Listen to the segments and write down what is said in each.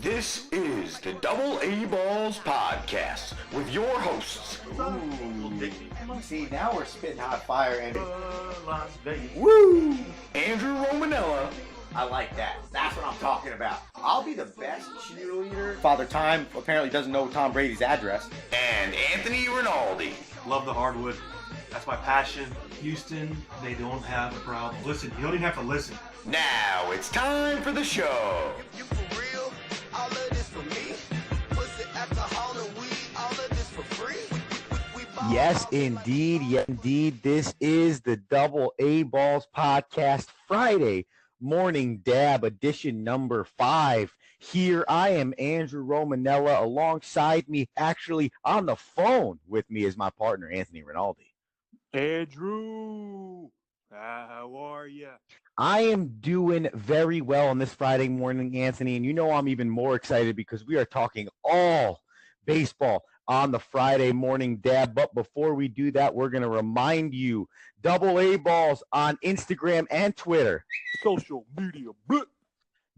This is the Double A Balls Podcast with your hosts. Ooh. See, now we're spitting hot fire and Las Vegas. woo! Andrew Romanella. I like that. That's what I'm talking about. I'll be the best cheerleader. Father Time apparently doesn't know Tom Brady's address. And Anthony Rinaldi. Love the hardwood. That's my passion. Houston, they don't have a problem. Listen, you don't even have to listen. Now it's time for the show. You for real? All of this for me? Pussy, alcohol, and weed, all of this for free? We Yes, indeed. Yeah, indeed. This is the Double A Balls Podcast Friday Morning DAAB edition number 5. Here I am, Andrew Romanella. Alongside me, actually on the phone with me, is my partner, Anthony Rinaldi. Andrew, how are you? I am doing very well on this Friday morning, Anthony, and you know I'm even more excited because we are talking all baseball on the Friday Morning DAAB. But before we do that, we're going to remind you, Double A Balls on Instagram and Twitter. Social media.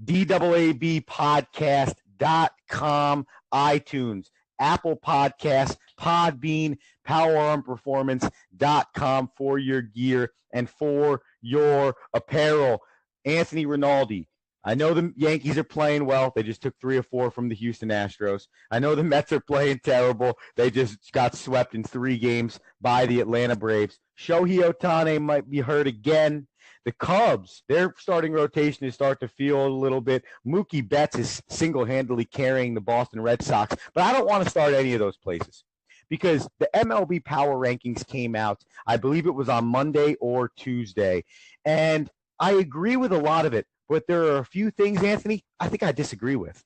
DAABpodcast.com, iTunes, Apple Podcasts, Podbean, PowerArmPerformance.com for your gear and for your apparel. Anthony Rinaldi, I know the Yankees are playing well. They just took 3 or 4 from the Houston Astros. I know the Mets are playing terrible. They just got swept in 3 games by the Atlanta Braves. Shohei Ohtani might be hurt again. The Cubs, their starting rotation is starting to feel a little bit. Mookie Betts is single-handedly carrying the Boston Red Sox. But I don't want to start any of those places because the MLB Power Rankings came out. I believe it was on Monday or Tuesday. And I agree with a lot of it. But there are a few things, Anthony, I think I disagree with.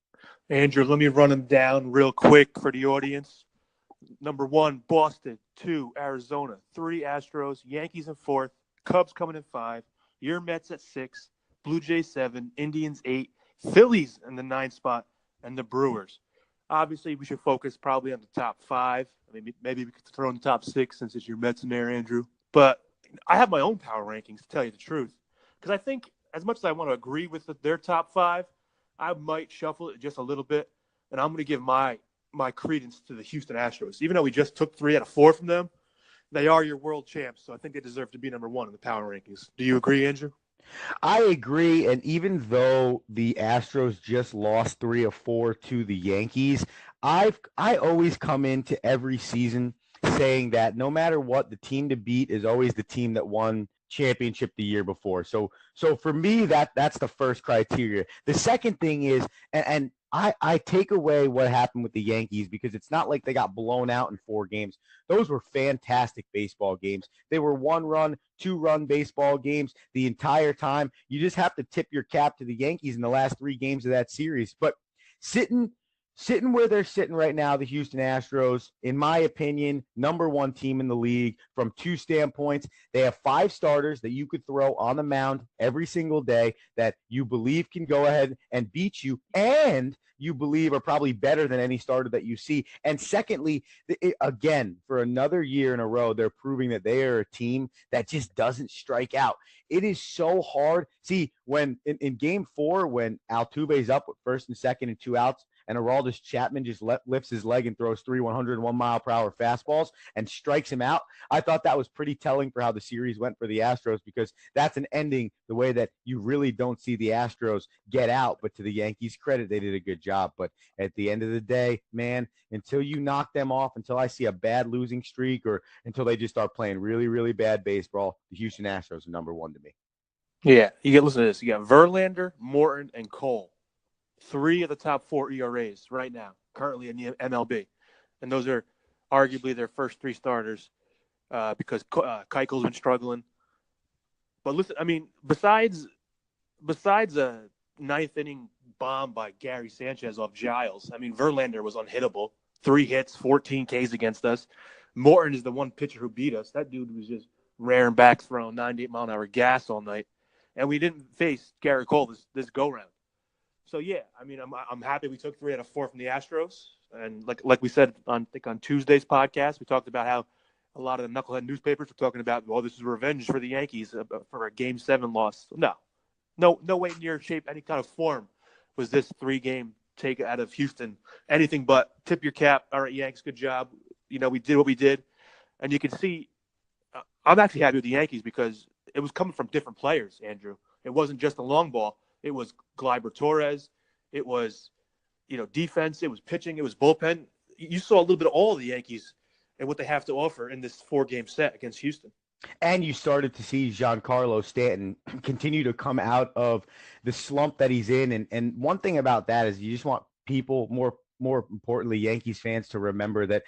Andrew, let me run them down real quick for the audience. Number 1, Boston. 2, Arizona. 3, Astros. Yankees in 4th. Cubs coming in 5. Your Mets at 6. Blue Jays 7. Indians 8. Phillies in the 9th spot. And the Brewers. Obviously, we should focus probably on the top 5. I mean, maybe we could throw in the top 6 since it's your Mets in there, Andrew. But I have my own power rankings, to tell you the truth. Because I think as much as I want to agree with their top 5, I might shuffle it just a little bit. And I'm going to give my credence to the Houston Astros. Even though we just took 3 out of 4 from them, they are your world champs. So I think they deserve to be number 1 in the power rankings. Do you agree, Andrew? I agree, and even though the Astros just lost 3 of 4 to the Yankees, I always come into every season saying that no matter what, the team to beat is always the team that won championship the year before. So for me, that's the first criteria. The second thing is, and I take away what happened with the Yankees because it's not like they got blown out in 4 games. Those were fantastic baseball games. They were 1-run, 2-run baseball games the entire time. You just have to tip your cap to the Yankees in the last 3 games of that series. But sitting where they're sitting right now, the Houston Astros, in my opinion, number 1 team in the league from 2 standpoints. They have 5 starters that you could throw on the mound every single day that you believe can go ahead and beat you and you believe are probably better than any starter that you see. And secondly, again, for another year in a row, they're proving that they are a team that just doesn't strike out. It is so hard. See, when in game 4, when Altuve's up with 1st and 2nd and 2 outs, and Aroldis Chapman just lifts his leg and throws 3 101-mile-per-hour fastballs and strikes him out. I thought that was pretty telling for how the series went for the Astros because that's an ending the way that you really don't see the Astros get out. But to the Yankees' credit, they did a good job. But at the end of the day, man, until you knock them off, until I see a bad losing streak or until they just start playing really, really bad baseball, the Houston Astros are number 1 to me. Yeah, listen to this. You got Verlander, Morton, and Cole. 3 of the top 4 ERAs right now, currently in the MLB. And those are arguably their first 3 starters because Keuchel's been struggling. But listen, I mean, besides a 9th inning bomb by Gary Sanchez off Giles, I mean, Verlander was unhittable. 3 hits, 14 Ks against us. Morton is the one pitcher who beat us. That dude was just raring back throwing 98-mile-an-hour gas all night. And we didn't face Garrett Cole this go-round. So, yeah, I mean, I'm happy we took 3 out of 4 from the Astros. And like we said, on Tuesday's podcast, we talked about how a lot of the knucklehead newspapers were talking about, well, this is revenge for the Yankees for a Game 7 loss. No way near shape, any kind of form was this 3-game take out of Houston anything but tip your cap. All right, Yanks, good job. We did what we did. And you can see I'm actually happy with the Yankees because it was coming from different players, Andrew. It wasn't just a long ball. It was Gleyber Torres. It was, defense. It was pitching. It was bullpen. You saw a little bit of all of the Yankees and what they have to offer in this 4-game set against Houston. And you started to see Giancarlo Stanton continue to come out of the slump that he's in. And one thing about that is you just want people, more importantly, Yankees fans, to remember that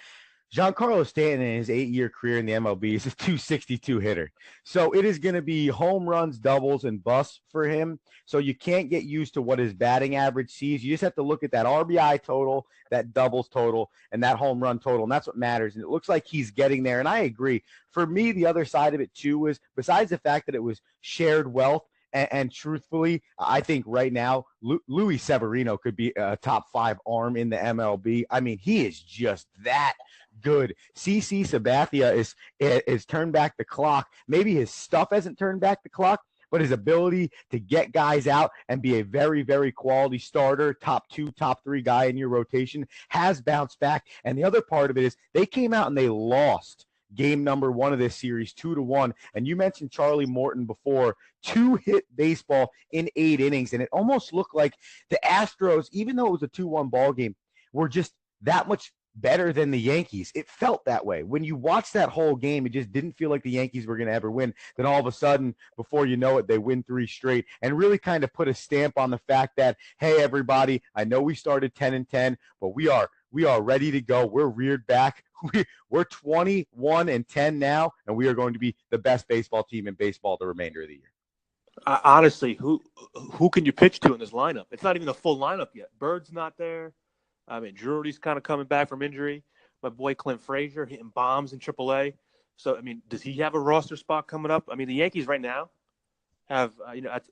Giancarlo Stanton in his 8-year career in the MLB is a 262 hitter. So it is going to be home runs, doubles, and busts for him. So you can't get used to what his batting average sees. You just have to look at that RBI total, that doubles total, and that home run total, and that's what matters. And it looks like he's getting there, and I agree. For me, the other side of it, too, was besides the fact that it was shared wealth, and truthfully, I think right now, Luis Severino could be a top 5 arm in the MLB. I mean, he is just that good. CC Sabathia is turned back the clock. Maybe his stuff hasn't turned back the clock, but his ability to get guys out and be a very, very quality starter, top 2, top 3 guy in your rotation has bounced back. And the other part of it is they came out and they lost game number 1 of this series 2-1. And you mentioned Charlie Morton before, 2-hit baseball in 8 innings. And it almost looked like the Astros, even though it was a 2-1 ball game, were just that much better than the Yankees. It felt that way. When you watch that whole game, it just didn't feel like the Yankees were going to ever win. Then all of a sudden, before you know it, they win 3 straight and really kind of put a stamp on the fact that, hey, everybody, I know we started 10-10, but we are ready to go. We're reared back. We're 21-10 now, and we are going to be the best baseball team in baseball the remainder of the year. Honestly, who can you pitch to in this lineup? It's not even a full lineup yet. Bird's not there. I mean, Drury's kind of coming back from injury. My boy Clint Frazier hitting bombs in AAA. So, I mean, does he have a roster spot coming up? I mean, the Yankees right now have,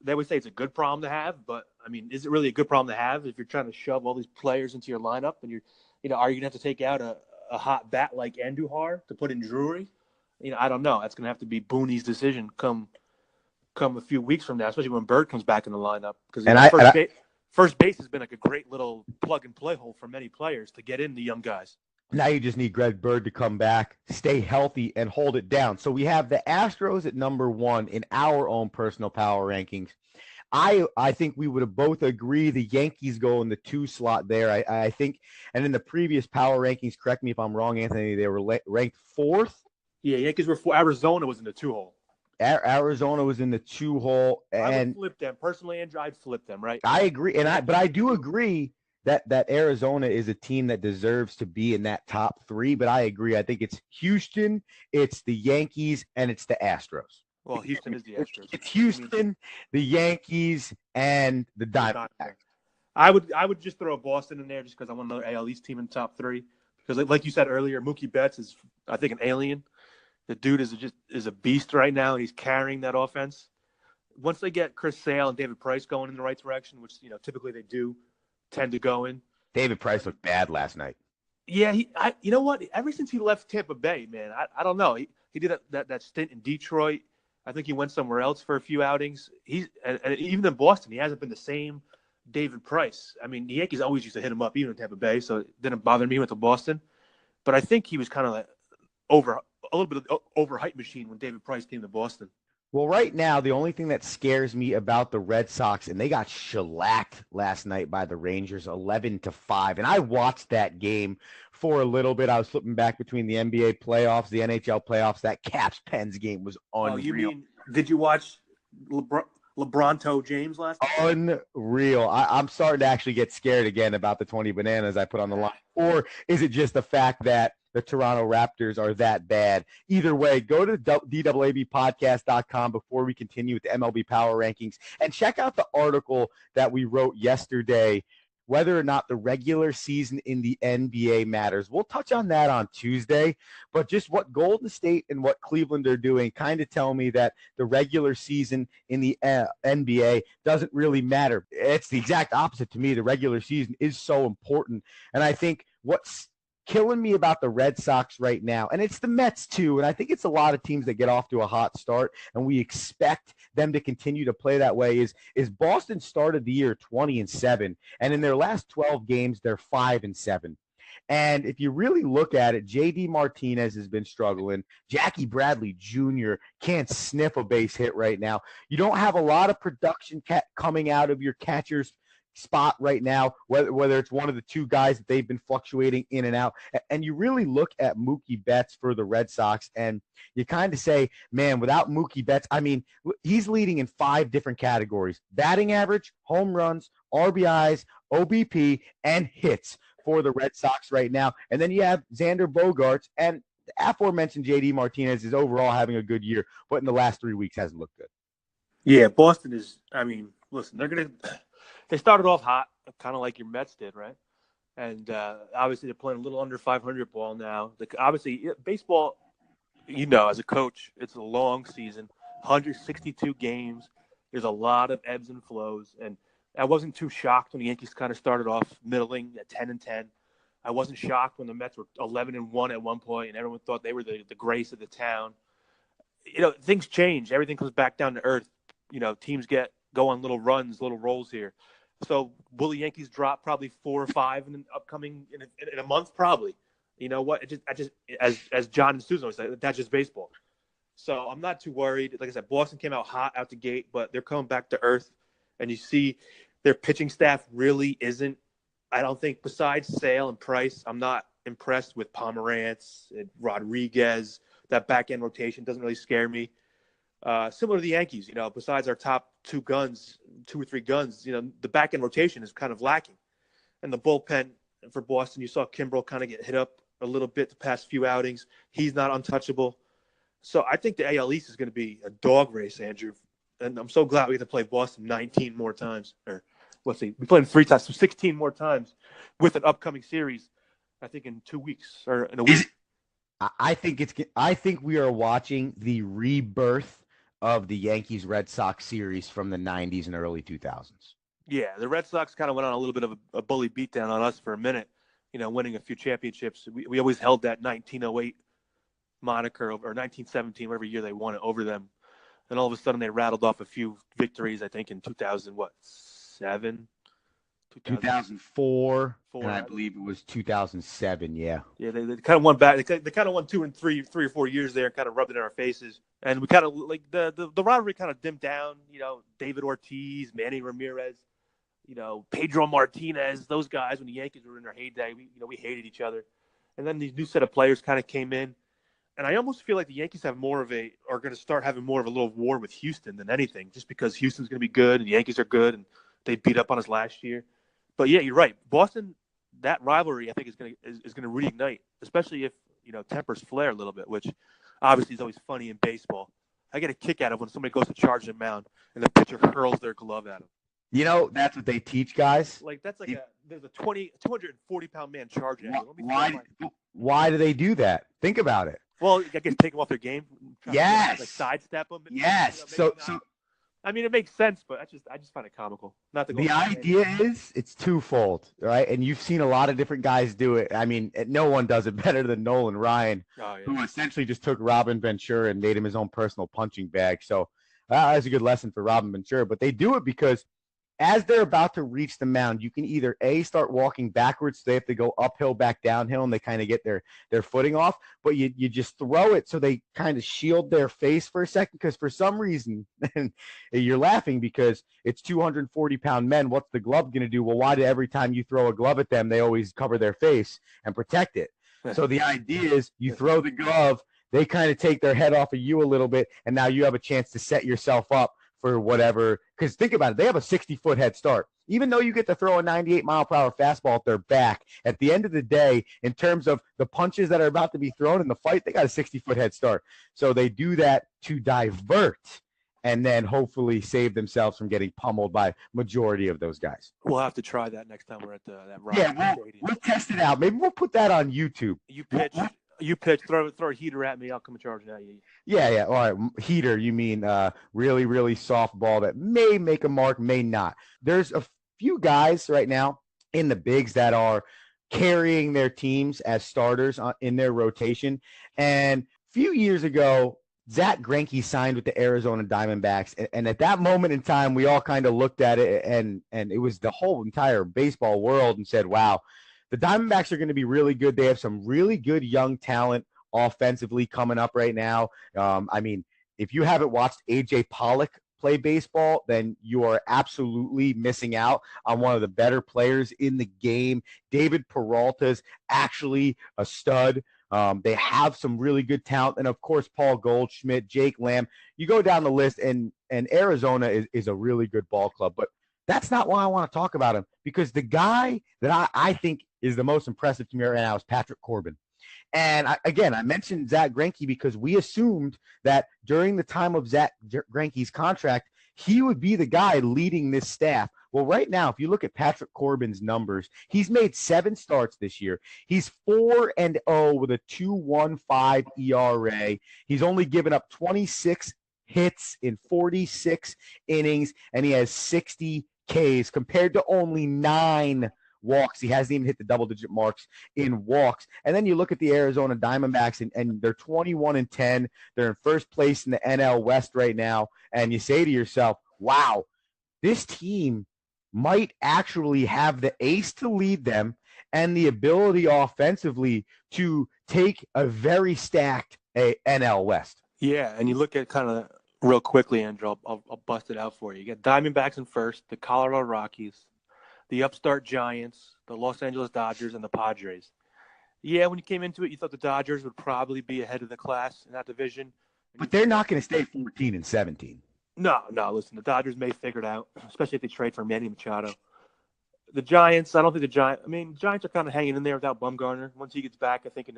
they would say it's a good problem to have, but, I mean, is it really a good problem to have if you're trying to shove all these players into your lineup and are you going to have to take out a hot bat like Andujar to put in Drury? I don't know. That's going to have to be Booney's decision come a few weeks from now, especially when Bird comes back in the lineup. Because first base has been like a great little plug-and-play hole for many players to get in the young guys. Now you just need Greg Bird to come back, stay healthy, and hold it down. So we have the Astros at number 1 in our own personal power rankings. I think we would have both agree the Yankees go in the 2 slot there. I think, and in the previous power rankings, correct me if I'm wrong, Anthony, they were ranked 4th. Yeah, Yankees were 4. Arizona was in the 2-hole. Arizona was in the 2-hole, and I would flip them personally, Andrew. I'd flip them, right? I agree, but I do agree that Arizona is a team that deserves to be in that top 3. But I agree. I think it's Houston, it's the Yankees, and it's the Astros. Well, Houston is the Astros. It's Houston, the Yankees, and the Diamondbacks. I would just throw Boston in there just because I want another AL East team in the top 3. Because like you said earlier, Mookie Betts is, I think, an alien. The dude is a beast right now, and he's carrying that offense. Once they get Chris Sale and David Price going in the right direction, which typically they do tend to go in. David Price looked bad last night. Yeah, you know what? Ever since he left Tampa Bay, man, I don't know. He did that stint in Detroit. I think he went somewhere else for a few outings. And even in Boston, he hasn't been the same David Price. I mean, the Yankees always used to hit him up, even in Tampa Bay, so it didn't bother me. He went to Boston. But I think he was kind of like a little bit of overhyped machine when David Price came to Boston. Well, right now, the only thing that scares me about the Red Sox, and they got shellacked last night by the Rangers 11-5. And I watched that game for a little bit. I was flipping back between the NBA playoffs, the NHL playoffs. That Caps-Pens game was unreal. Oh, you mean, did you watch LeBronto James last night? Unreal. I'm starting to actually get scared again about the 20 bananas I put on the line. Or is it just the fact that the Toronto Raptors are that bad? Either way, go to DAABpodcast.com before we continue with the MLB Power Rankings and check out the article that we wrote yesterday, whether or not the regular season in the NBA matters. We'll touch on that on Tuesday, but just what Golden State and what Cleveland are doing kind of tell me that the regular season in the NBA doesn't really matter. It's the exact opposite to me. The regular season is so important, and I think what's killing me about the Red Sox right now, and it's the Mets too, and I think it's a lot of teams that get off to a hot start, and we expect them to continue to play that way, is Boston started the year 20-7, and in their last 12 games, they're 5-7. And if you really look at it, J.D. Martinez has been struggling. Jackie Bradley Jr. can't sniff a base hit right now. You don't have a lot of production coming out of your catcher's spot right now, whether it's one of the two guys that they've been fluctuating in and out. And you really look at Mookie Betts for the Red Sox, and you kind of say, man, without Mookie Betts, I mean, he's leading in 5 different categories: batting average, home runs, RBIs, OBP, and hits for the Red Sox right now. And then you have Xander Bogaerts, and the aforementioned J.D. Martinez is overall having a good year, but in the last 3 weeks hasn't looked good. Yeah, Boston is, I mean, listen, they started off hot, kind of like your Mets did, right? And obviously they're playing a little under 500 ball now. Obviously, baseball, as a coach, it's a long season, 162 games. There's a lot of ebbs and flows, and I wasn't too shocked when the Yankees kind of started off middling at 10-10. I wasn't shocked when the Mets were 11-1 at one point, and everyone thought they were the grace of the town. Things change. Everything comes back down to earth. Teams go on little runs, little rolls here. So will the Yankees drop probably 4 or 5 in an upcoming in a month? Probably. You know what? I just as John and Susan always say, that's just baseball. So I'm not too worried. Like I said, Boston came out hot out the gate, but they're coming back to earth. And you see their pitching staff really isn't. I don't think, besides Sale and Price, I'm not impressed with Pomerantz and Rodriguez. That back end rotation doesn't really scare me. Similar to the Yankees, besides our top 2 or 3 guns, the back end rotation is kind of lacking. And the bullpen for Boston, you saw Kimbrel kind of get hit up a little bit the past few outings. He's not untouchable. So I think the AL East is going to be a dog race, Andrew. And I'm so glad we get to play Boston 19 more times. Or let's see, we played them 3 times, so 16 more times with an upcoming series, I think in 2 weeks or in a week. I think we are watching the rebirth of the Yankees-Red Sox series from the 90s and early 2000s. Yeah, the Red Sox kind of went on a little bit of a bully beatdown on us for a minute, winning a few championships. We always held that 1908 moniker, or 1917, whatever year they won it, over them. And all of a sudden they rattled off a few victories, I think in 2007? 2004, and I believe it was 2007, yeah. Yeah, they kind of won back. They kind of won 2 and 3 or 4 years there and kind of rubbed it in our faces. And we kind of, like, the rivalry kind of dimmed down, David Ortiz, Manny Ramirez, Pedro Martinez, those guys, when the Yankees were in their heyday, we hated each other. And then these new set of players kind of came in. And I almost feel like the Yankees are going to start having more of a little war with Houston than anything, just because Houston's going to be good and the Yankees are good and they beat up on us last year. But yeah, you're right. Boston, that rivalry, I think is going to reignite, especially if tempers flare a little bit, which obviously is always funny in baseball. I get a kick out of when somebody goes to charge the mound and the pitcher hurls their glove at him. That's what they teach guys. Like there's a 240-pound man charging at you. Why do they do that? Think about it. Well, I guess take them off their game. Yes. Like sidestep them. Yes. So I mean, it makes sense, but I just find it comical. Not to go. The idea is it's twofold, right? And you've seen a lot of different guys do it. I mean, no one does it better than Nolan Ryan, who essentially just took Robin Ventura and made him his own personal punching bag. So that's a good lesson for Robin Ventura. But they do it because as they're about to reach the mound, you can either start walking backwards, so they have to go uphill, back downhill, and they kind of get their footing off. But you just throw it so they kind of shield their face for a second, because for some reason, and you're laughing because it's 240-pound men. What's the glove going to do? Well, why do every time you throw a glove at them, they always cover their face and protect it? So the idea is you throw the glove, they kind of take their head off of you a little bit, and now you have a chance to set yourself up for whatever, because think about it, they have a 60-foot head start. Even though you get to throw a 98-mile-per-hour fastball at their back, at the end of the day, in terms of the punches that are about to be thrown in the fight, they got a 60-foot head start. So they do that to divert and then hopefully save themselves from getting pummeled by majority of those guys. We'll have to try that next time we're at that rock. Yeah, we'll test it out. Maybe we'll put that on YouTube. You pitch, throw a heater at me, I'll come and charge at you. Yeah. All right. Heater, you mean really, really soft ball that may make a mark, may not. There's a few guys right now in the bigs that are carrying their teams as starters in their rotation. And a few years ago, Zach Greinke signed with the Arizona Diamondbacks, and at that moment in time, we all kind of looked at it, and it was the whole entire baseball world, and said, "Wow, the Diamondbacks are going to be really good. They have some really good young talent offensively coming up right now." I mean, if you haven't watched AJ Pollock play baseball, then you are absolutely missing out on one of the better players in the game. David Peralta's actually a stud. They have some really good talent. And, of course, Paul Goldschmidt, Jake Lamb. You go down the list, and Arizona is a really good ball club. But that's not why I want to talk about him, because the guy that I think is the most impressive to me right now is Patrick Corbin. And, I mentioned Zach Greinke because we assumed that during the time of Zach Greinke's contract, he would be the guy leading this staff. Well, right now, if you look at Patrick Corbin's numbers, he's made 7 starts this year. He's 4-0 with a 2.15 ERA. He's only given up 26 hits in 46 innings, and he has 60 Ks compared to only 9 walks. He hasn't even hit the double-digit marks in walks. And then you look at the Arizona Diamondbacks, and they're 21-10. They're in first place in the NL West right now. And you say to yourself, wow, this team might actually have the ace to lead them and the ability offensively to take a very stacked NL West. Yeah, and you look at kind of real quickly, Andrew, I'll bust it out for you. You got Diamondbacks in first, the Colorado Rockies, the upstart Giants, the Los Angeles Dodgers, and the Padres. Yeah, when you came into it, you thought the Dodgers would probably be ahead of the class in that division. But they're not going to stay 14-17. No, listen, the Dodgers may figure it out, especially if they trade for Manny Machado. The Giants, I don't think Giants are kind of hanging in there without Bumgarner. Once he gets back, I think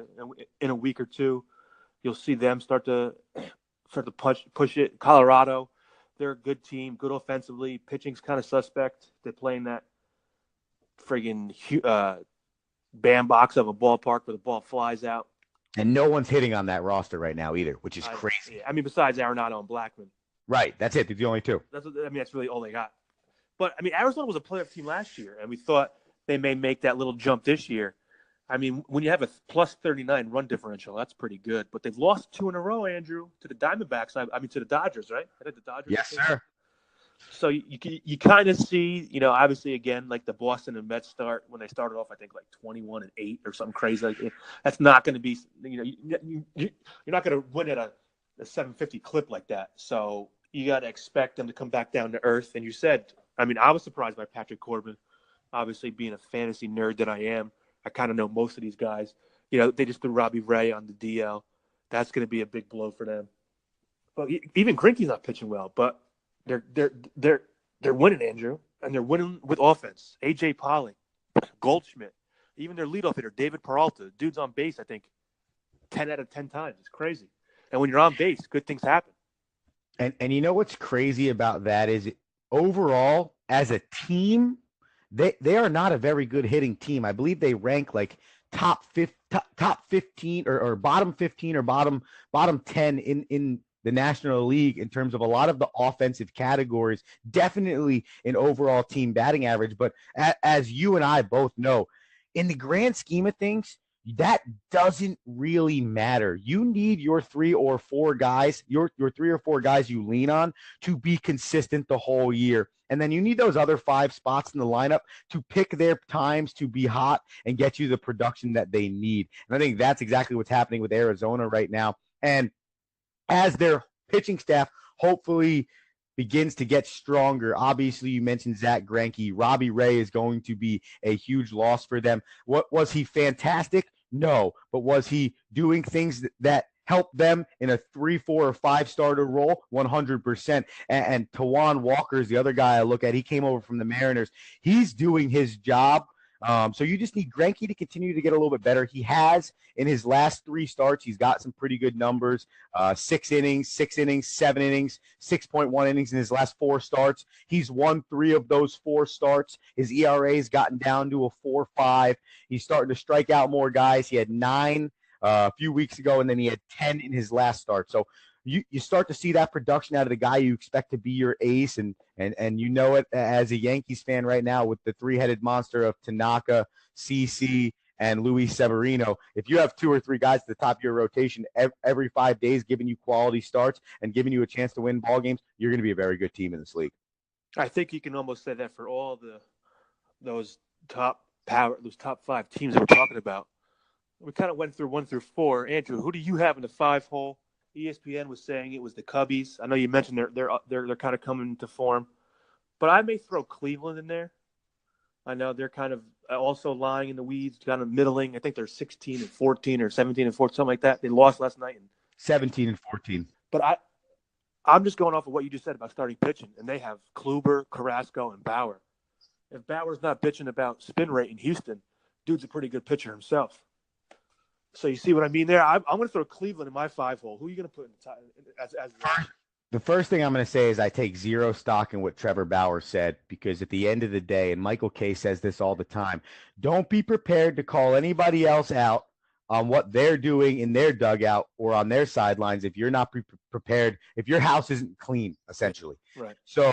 in a week or two, you'll see them start to push it. Colorado, they're a good team, good offensively. Pitching's kind of suspect. They're playing that friggin' bandbox of a ballpark where the ball flies out. And no one's hitting on that roster right now either, which is crazy. I mean, besides Arenado and Blackman. Right, that's it. They're the only two. That's really all they got. But, I mean, Arizona was a playoff team last year, and we thought they may make that little jump this year. I mean, when you have a plus 39 run differential, that's pretty good. But they've lost 2 in a row, Andrew, to the Diamondbacks. To the Dodgers, right? I think the Dodgers. Yes, sir. So you kind of see, obviously, again, like the Boston and Mets start when they started off, I think like 21-8 or something crazy. Like that's not going to be, you're not going to win at a 750 clip like that. So you got to expect them to come back down to earth. And you said, I was surprised by Patrick Corbin, obviously being a fantasy nerd that I am. I kind of know most of these guys. They just threw Robbie Ray on the DL. That's going to be a big blow for them. But even Greinke's not pitching well, but they're winning, Andrew, and they're winning with offense. AJ Pollock, Goldschmidt, even their leadoff hitter, David Peralta. Dude's on base, I think, 10 out of 10 times. It's crazy. And when you're on base, good things happen. And you know what's crazy about that is overall, as a team, they are not a very good hitting team. I believe they rank like top 15 or bottom 15 or bottom 10 in the National League in terms of a lot of the offensive categories, definitely in overall team batting average. But as you and I both know, in the grand scheme of things, that doesn't really matter. You need your 3 or 4 guys, your 3 or 4 guys you lean on to be consistent the whole year. And then you need those other 5 spots in the lineup to pick their times to be hot and get you the production that they need. And I think that's exactly what's happening with Arizona right now. And as their pitching staff hopefully begins to get stronger, obviously you mentioned Zach Greinke. Robbie Ray is going to be a huge loss for them. Was he fantastic? No. But was he doing things that help them in a 3, 4, or 5 starter role? 100%. And Tawan Walker is the other guy I look at. He came over from the Mariners. He's doing his job. So you just need Greinke to continue to get a little bit better. He has, in his last 3 starts, he's got some pretty good numbers. 6 innings, 7 innings, 6.1 innings in his last 4 starts. He's won 3 of those 4 starts. His ERA's gotten down to a 4.5. He's starting to strike out more guys. He had 9 a few weeks ago, and then he had 10 in his last start. So you start to see that production out of the guy you expect to be your ace, and you know it as a Yankees fan right now with the three-headed monster of Tanaka, CC, and Luis Severino. If you have 2 or 3 guys at the top of your rotation every 5 days giving you quality starts and giving you a chance to win ball games, you're going to be a very good team in this league. I think you can almost say that for all those top 5 teams that we're talking about. We kind of went through 1 through 4. Andrew, who do you have in the 5-hole? ESPN was saying it was the Cubbies. I know you mentioned they're kind of coming to form, but I may throw Cleveland in there. I know they're kind of also lying in the weeds, kind of middling. I think they're 16-14 or 17-14, something like that. They lost last night. 17-14. But I'm just going off of what you just said about starting pitching, and they have Kluber, Carrasco, and Bauer. If Bauer's not bitching about spin rate in Houston, dude's a pretty good pitcher himself. So you see what I mean there? I'm going to throw Cleveland in my 5-hole. Who are you going to put in the top as the first thing I'm going to say is I take zero stock in what Trevor Bauer said, because at the end of the day, and Michael Kay says this all the time, don't be prepared to call anybody else out on what they're doing in their dugout or on their sidelines if you're not prepared, if your house isn't clean, essentially. Right. So,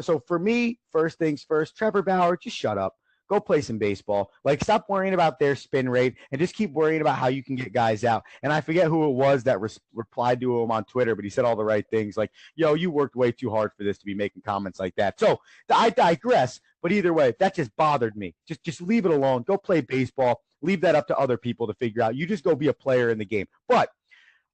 so for me, first things first, Trevor Bauer, just shut up. Go play some baseball. Like, stop worrying about their spin rate and just keep worrying about how you can get guys out. And I forget who it was that replied to him on Twitter, but he said all the right things. Like, yo, you worked way too hard for this to be making comments like that. So I digress. But either way, that just bothered me. Just leave it alone. Go play baseball. Leave that up to other people to figure out. You just go be a player in the game. But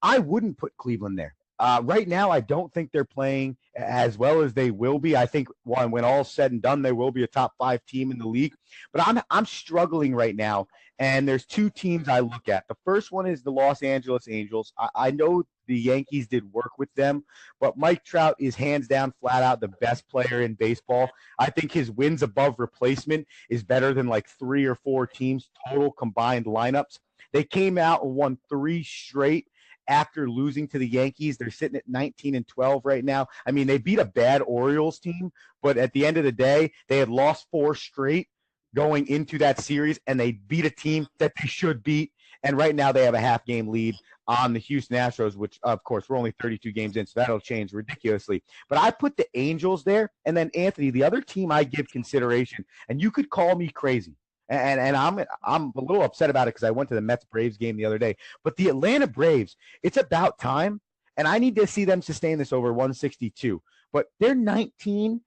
I wouldn't put Cleveland there. Right now, I don't think they're playing as well as they will be. I think when all's said and done, they will be a top 5 team in the league. But I'm struggling right now, and there's 2 teams I look at. The first one is the Los Angeles Angels. I know the Yankees did work with them, but Mike Trout is hands down, flat out the best player in baseball. I think his wins above replacement is better than like 3 or 4 teams' total combined lineups. They came out and won 3 straight. After losing to the Yankees, they're sitting at 19-12 right now. I mean, they beat a bad Orioles team, but at the end of the day, they had lost 4 straight going into that series, and they beat a team that they should beat. And right now they have a half-game lead on the Houston Astros, which, of course, we're only 32 games in, so that'll change ridiculously. But I put the Angels there, and then, Anthony, the other team I give consideration, and you could call me crazy, and I'm a little upset about it because I went to the Mets-Braves game the other day. But the Atlanta Braves, it's about time, and I need to see them sustain this over 162. But they're 19-11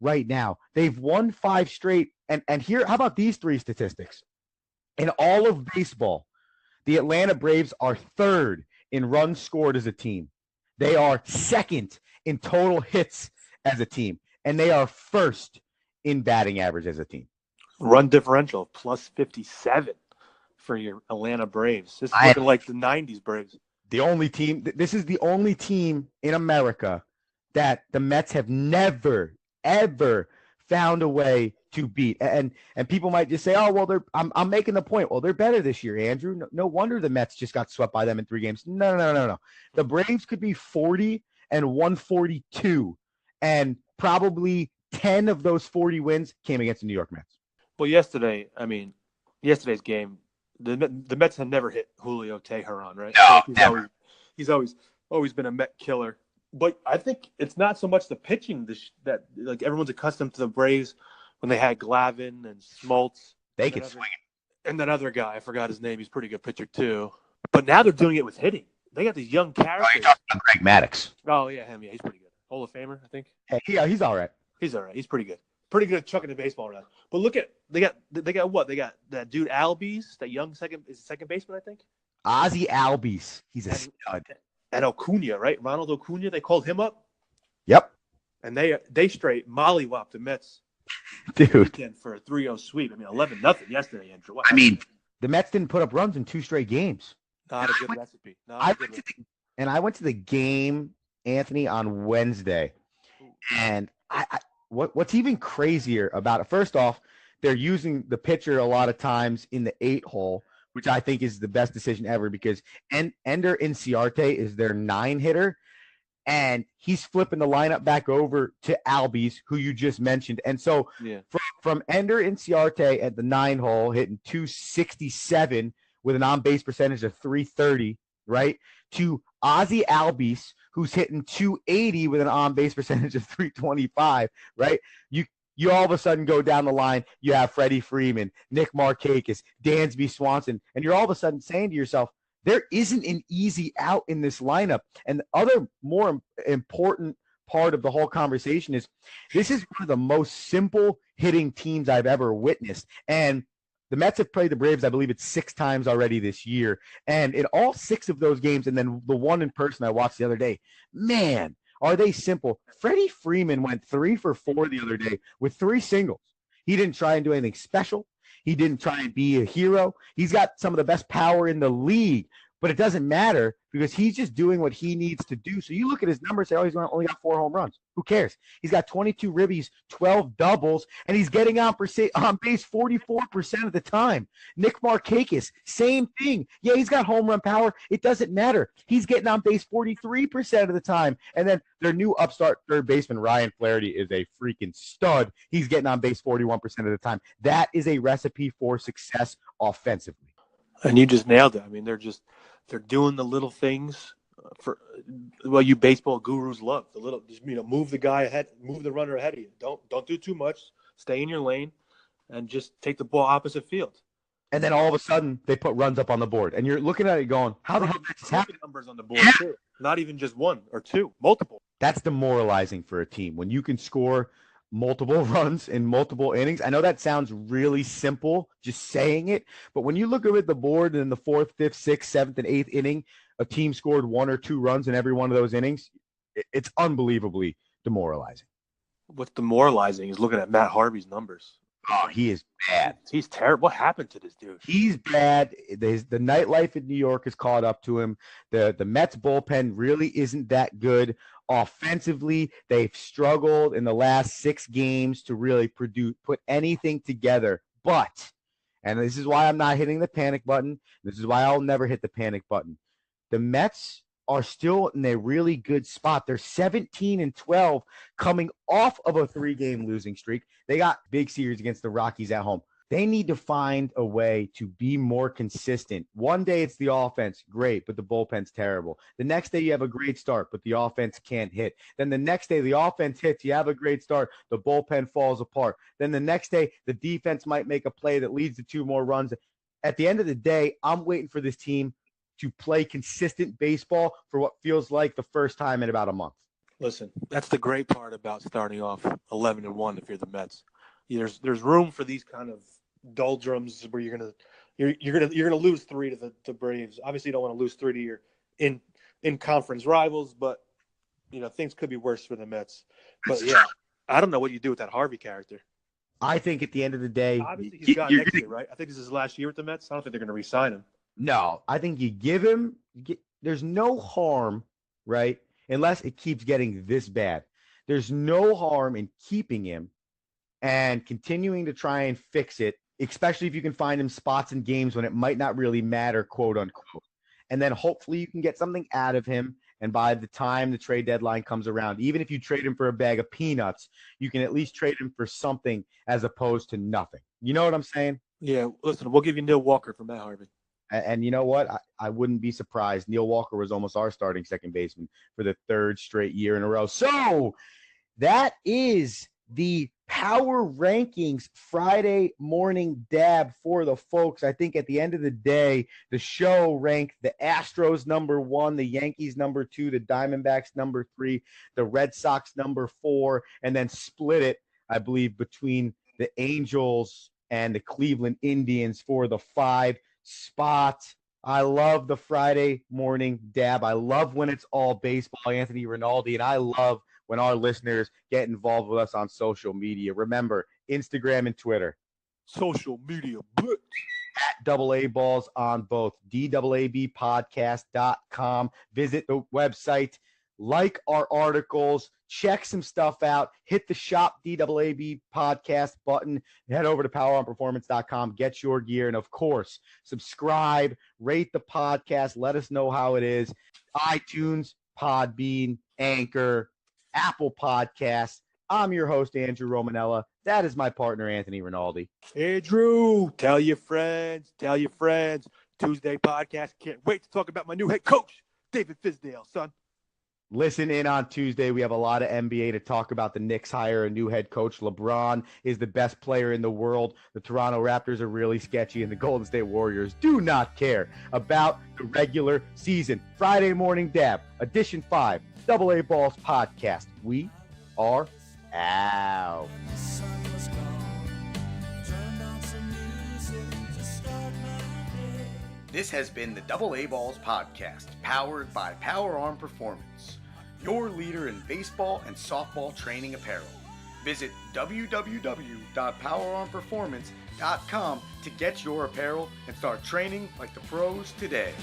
right now. They've won 5 straight. And here, how about these 3 statistics? In all of baseball, the Atlanta Braves are 3rd in runs scored as a team. They are 2nd in total hits as a team. And they are 1st in batting average as a team. Run differential plus 57 for your Atlanta Braves. This is looking like the 90s Braves. This is the only team in America that the Mets have never, ever found a way to beat. And people might just say, oh, well, I'm making the point. Well, they're better this year, Andrew. No wonder the Mets just got swept by them in 3 games. No. The Braves could be 40-142, and probably 10 of those 40 wins came against the New York Mets. Well, yesterday's game, the Mets have never hit Julio Teheran, right? No, He's always been a Met killer. But I think it's not so much the pitching that like everyone's accustomed to the Braves when they had Glavine and Smoltz. They could swing it. And that other guy, I forgot his name. He's a pretty good pitcher too. But now they're doing it with hitting. They got these young characters. Oh, you're talking about Greg Maddux. Oh yeah, him. Yeah, he's pretty good. Hall of Famer, I think. Hey, yeah, he's all right. He's all right. He's pretty good. Pretty good at chucking the baseball around. But look at they got what? They got that dude Albies, that young second baseman, I think. Ozzie Albies. He's a stud. And Acuna, right? Ronald Acuna, they called him up. Yep. And they straight mollywopped the Mets. Dude. For a 3-0 sweep. I mean, 11-0 yesterday, Andrew. I mean, the Mets didn't put up runs in 2 straight games. Not a good recipe. I went to the game, Anthony, on Wednesday. And what's even crazier about it, first off, they're using the pitcher a lot of times in the 8-hole, which I think is the best decision ever because Ender Inciarte is their 9-hitter, and he's flipping the lineup back over to Albies, who you just mentioned. And so from Ender Inciarte at the 9-hole, hitting 267 with an on-base percentage of 330, right, to Ozzy Albies, who's hitting 280 with an on-base percentage of 325, right? You all of a sudden go down the line, you have Freddie Freeman, Nick Markakis, Dansby Swanson, and you're all of a sudden saying to yourself, there isn't an easy out in this lineup. And the other more important part of the whole conversation is this is one of the most simple hitting teams I've ever witnessed. And the Mets have played the Braves, I believe it's 6 times already this year. And in all 6 of those games, and then the one in person I watched the other day, man, are they simple. Freddie Freeman went 3 for 4 the other day with 3 singles. He didn't try and do anything special. He didn't try and be a hero. He's got some of the best power in the league, but it doesn't matter because he's just doing what he needs to do. So you look at his numbers, say, oh, he's only got 4 home runs. Who cares? He's got 22 ribbies, 12 doubles, and he's getting on base 44% of the time. Nick Markakis, same thing. Yeah, he's got home run power. It doesn't matter. He's getting on base 43% of the time. And then their new upstart third baseman, Ryan Flaherty, is a freaking stud. He's getting on base 41% of the time. That is a recipe for success offensively. And you just nailed it. I mean, they're doing the little things for you baseball gurus love. The little, move the guy ahead, move the runner ahead of you. Don't do too much. Stay in your lane, and just take the ball opposite field. And then all of a sudden, they put runs up on the board, and you're looking at it going, "How the hell did this happen?" Numbers on the board too. Not even just 1 or 2, multiple. That's demoralizing for a team when you can score multiple runs in multiple innings. I know that sounds really simple, just saying it, but when you look at the board in the 4th, 5th, 6th, 7th, and 8th inning, a team scored 1 or 2 runs in every one of those innings. It's unbelievably demoralizing. What's demoralizing is looking at Matt Harvey's numbers. Oh, he is bad. He's terrible. What happened to this dude? He's bad. The nightlife in New York has caught up to him. The Mets bullpen really isn't that good. Offensively, they've struggled in the last 6 games to really put anything together. But, and this is why I'm not hitting the panic button. This is why I'll never hit the panic button. The Mets are still in a really good spot. They're 17-12 coming off of a 3-game losing streak. They got big series against the Rockies at home. They need to find a way to be more consistent. One day it's the offense, great, but the bullpen's terrible. The next day you have a great start, but the offense can't hit. Then the next day the offense hits, you have a great start, the bullpen falls apart. Then the next day the defense might make a play that leads to 2 more runs. At the end of the day, I'm waiting for this team to play consistent baseball for what feels like the first time in about a month. Listen, that's the great part about starting off 11-1 if you're the Mets. There's room for these kind of doldrums where you're gonna lose 3 to the Braves. Obviously, you don't want to lose 3 to your in conference rivals, but things could be worse for the Mets. But yeah, I don't know what you do with that Harvey character. I think at the end of the day, obviously he's got next year, right? I think this is his last year with the Mets. I don't think they're going to re-sign him. No, I think you give him. There's no harm, right? Unless it keeps getting this bad. There's no harm in keeping him and continuing to try and fix it, especially if you can find him spots in games when it might not really matter, quote unquote. And then hopefully you can get something out of him. And by the time the trade deadline comes around, even if you trade him for a bag of peanuts, you can at least trade him for something as opposed to nothing. You know what I'm saying? Yeah, listen, we'll give you Neil Walker for Matt Harvey. And you know what? I wouldn't be surprised. Neil Walker was almost our starting second baseman for the 3rd straight year in a row. So that is the Power Rankings Friday Morning DAAB for the folks. I think at the end of the day, the show ranked the Astros number 1, the Yankees number 2, the Diamondbacks number 3, the Red Sox number 4, and then split it, I believe, between the Angels and the Cleveland Indians for the 5 spot. I love the Friday Morning DAAB. I love when it's all baseball, Anthony Rinaldi, and I love when our listeners get involved with us on social media. Remember, Instagram and Twitter. Social media. At AA Balls on both. DAABpodcast.com. Visit the website. Like our articles. Check some stuff out. Hit the Shop DAAB podcast button. Head over to poweronperformance.com. Get your gear. And, of course, subscribe. Rate the podcast. Let us know how it is. iTunes, Podbean, Anchor, Apple Podcasts. I'm your host, Andrew Romanella. That is my partner, Anthony Rinaldi. Hey, Drew, tell your friends. Tuesday podcast. Can't wait to talk about my new head coach, David Fizdale, son. Listen in on Tuesday. We have a lot of NBA to talk about. The Knicks hire a new head coach. LeBron is the best player in the world. The Toronto Raptors are really sketchy, and the Golden State Warriors do not care about the regular season. Friday Morning DAAB, Edition 5, AA Balls Podcast. We are out. This has been the AA Balls Podcast, powered by Power Arm Performance, your leader in baseball and softball training apparel. Visit www.powerarmperformance.com to get your apparel and start training like the pros today.